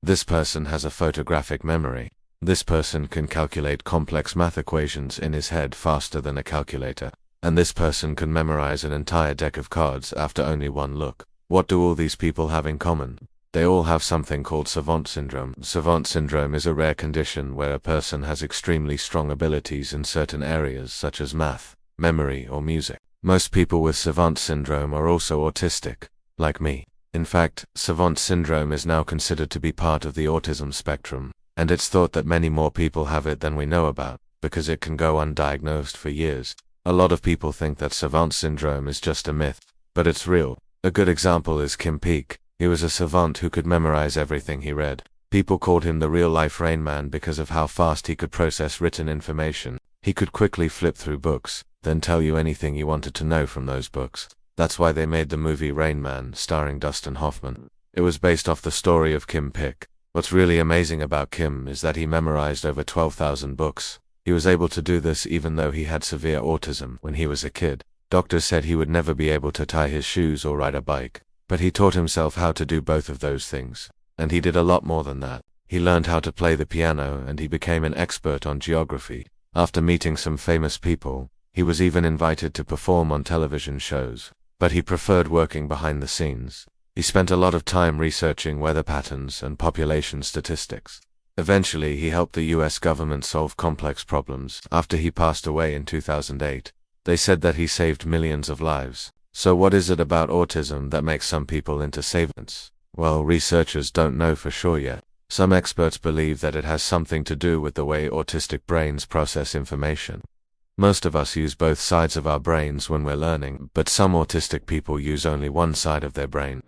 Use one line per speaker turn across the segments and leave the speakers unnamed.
This person has a photographic memory. This person can calculate complex math equations in his head faster than a calculator. And this person can memorize an entire deck of cards after only one look. What do all these people have in common? They all have something called Savant Syndrome. Savant Syndrome is a rare condition where a person has extremely strong abilities in certain areas such as math, memory, or music. Most people with Savant Syndrome are also autistic, like me. In fact, Savant Syndrome is now considered to be part of the autism spectrum, and it's thought that many more people have it than we know about, because it can go undiagnosed for years. A lot of people think that Savant Syndrome is just a myth, but it's real. A good example is Kim Peek. He was a savant who could memorize everything he read. People called him the real-life Rain Man because of how fast he could process written information. He could quickly flip through books, then tell you anything you wanted to know from those books. That's why they made the movie Rain Man, starring Dustin Hoffman. It was based off the story of Kim Peek. What's really amazing about Kim is that he memorized over 12,000 books. He was able to do this even though he had severe autism when he was a kid. Doctors said he would never be able to tie his shoes or ride a bike. But he taught himself how to do both of those things. And he did a lot more than that. He learned how to play the piano and he became an expert on geography. After meeting some famous people, he was even invited to perform on television shows. But he preferred working behind the scenes. He spent a lot of time researching weather patterns and population statistics. Eventually, he helped the US government solve complex problems. After he passed away in 2008, they said that he saved millions of lives. So what is it about autism that makes some people into savants? Well, researchers don't know for sure yet. Some experts believe that it has something to do with the way autistic brains process information. Most of us use both sides of our brains when we're learning, but some autistic people use only one side of their brain.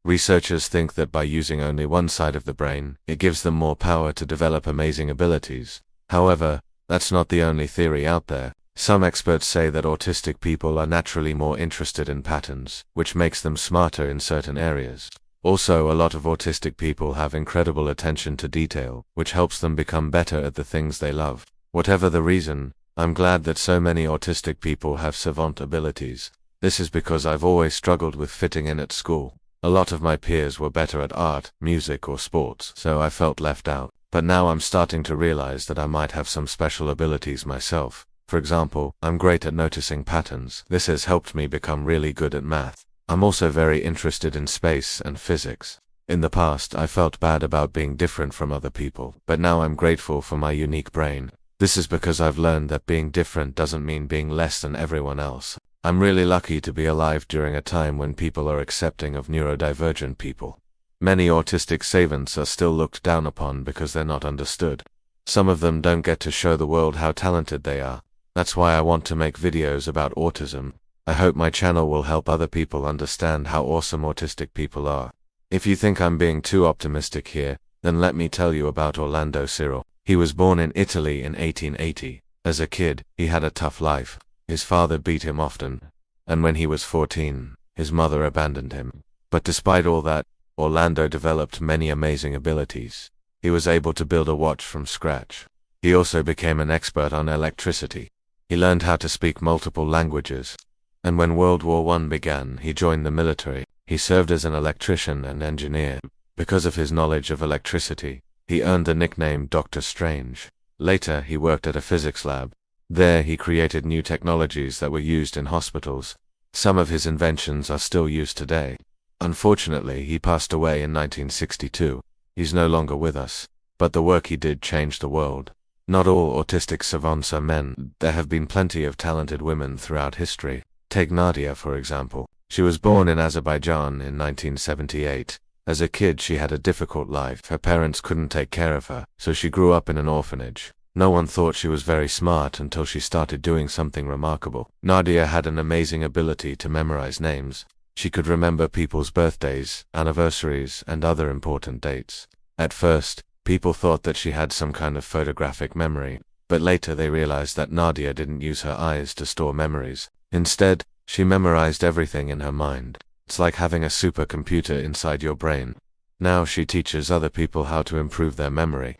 Researchers think that by using only one side of the brain, it gives them more power to develop amazing abilities. However, that's not the only theory out there. Some experts say that autistic people are naturally more interested in patterns, which makes them smarter in certain areas. Also, a lot of autistic people have incredible attention to detail, which helps them become better at the things they love. Whatever the reason, I'm glad that so many autistic people have savant abilities. This is because I've always struggled with fitting in at school. A lot of my peers were better at art, music, or sports, so I felt left out. But now I'm starting to realize that I might have some special abilities myself. For example, I'm great at noticing patterns. This has helped me become really good at math. I'm also very interested in space and physics. In the past, I felt bad about being different from other people, but now I'm grateful for my unique brain. This is because I've learned that being different doesn't mean being less than everyone else. I'm really lucky to be alive during a time when people are accepting of neurodivergent people. Many autistic savants are still looked down upon because they're not understood. Some of them don't get to show the world how talented they are. That's why I want to make videos about autism. I hope my channel will help other people understand how awesome autistic people are. If you think I'm being too optimistic here, then let me tell you about Orlando Cyril. He was born in Italy in 1880. As a kid, he had a tough life. His father beat him often, and when he was 14, his mother abandoned him. But despite all that, Orlando developed many amazing abilities. He was able to build a watch from scratch. He also became an expert on electricity. He learned how to speak multiple languages. And when World War I began, he joined the military. He served as an electrician and engineer. Because of his knowledge of electricity, he earned the nickname Dr. Strange. Later, he worked at a physics lab. There, he created new technologies that were used in hospitals. Some of his inventions are still used today. Unfortunately, he passed away in 1962. He's no longer with us. But the work he did changed the world. Not all autistic savants are men. There have been plenty of talented women throughout history. Take Nadia, for example. She was born in Azerbaijan in 1978. As a kid, she had a difficult life. Her parents couldn't take care of her, so she grew up in an orphanage. No one thought she was very smart until she started doing something remarkable. Nadia had an amazing ability to memorize names. She could remember people's birthdays, anniversaries, and other important dates. At first, people thought that she had some kind of photographic memory, but later they realized that Nadia didn't use her eyes to store memories. Instead, she memorized everything in her mind. It's like having a supercomputer inside your brain. Now she teaches other people how to improve their memory.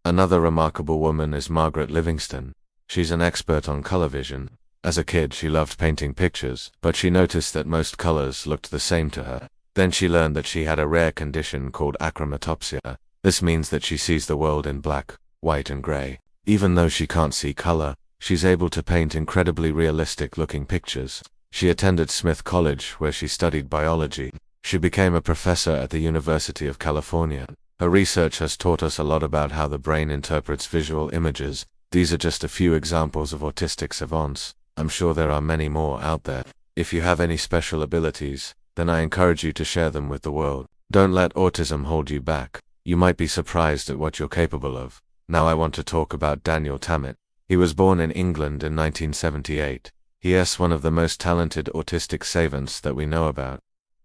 Another remarkable woman is Margaret Livingston. She's an expert on color vision. As a kid, she loved painting pictures, but she noticed that most colors looked the same to her. Then she learned that she had a rare condition called achromatopsia. This means that she sees the world in black, white and gray. Even though she can't see color, she's able to paint incredibly realistic-looking pictures. She attended Smith College, where she studied biology. She became a professor at the University of California. Her research has taught us a lot about how the brain interprets visual images. These are just a few examples of autistic savants. I'm sure there are many more out there. If you have any special abilities, then I encourage you to share them with the world. Don't let autism hold you back. You might be surprised at what you're capable of. Now I want to talk about Daniel Tammet. He was born in England in 1978. He is one of the most talented autistic savants that we know about.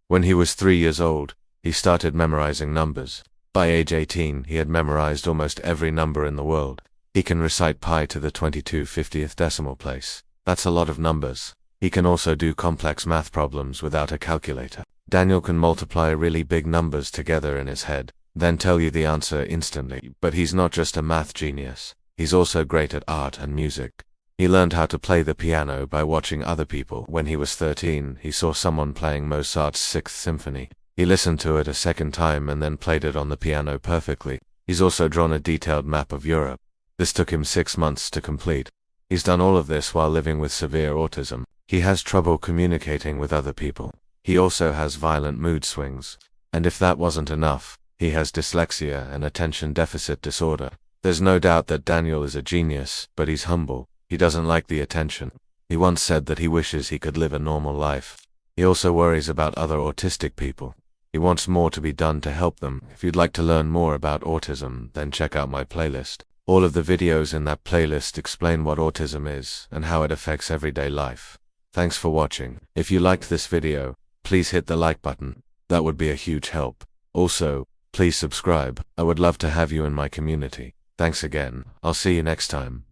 When he was 3 years old, he started memorizing numbers. By age 18, he had memorized almost every number in the world. He can recite pi to the 22/50th decimal place. That's a lot of numbers. He can also do complex math problems without a calculator. Daniel can multiply really big numbers together in his head, then tell you the answer instantly. But he's not just a math genius. He's also great at art and music. He learned how to play the piano by watching other people. When he was 13, he saw someone playing Mozart's Sixth Symphony. He listened to it a second time and then played it on the piano perfectly. He's also drawn a detailed map of Europe. This took him 6 months to complete. He's done all of this while living with severe autism. He has trouble communicating with other people. He also has violent mood swings. And if that wasn't enough, he has dyslexia and attention deficit disorder. There's no doubt that Daniel is a genius, but he's humble. He doesn't like the attention. He once said that he wishes he could live a normal life. He also worries about other autistic people. He wants more to be done to help them. If you'd like to learn more about autism, then check out my playlist. All of the videos in that playlist explain what autism is and how it affects everyday life. Thanks for watching. If you liked this video, please hit the like button. That would be a huge help. Also, please subscribe. I would love to have you in my community. Thanks again. I'll see you next time.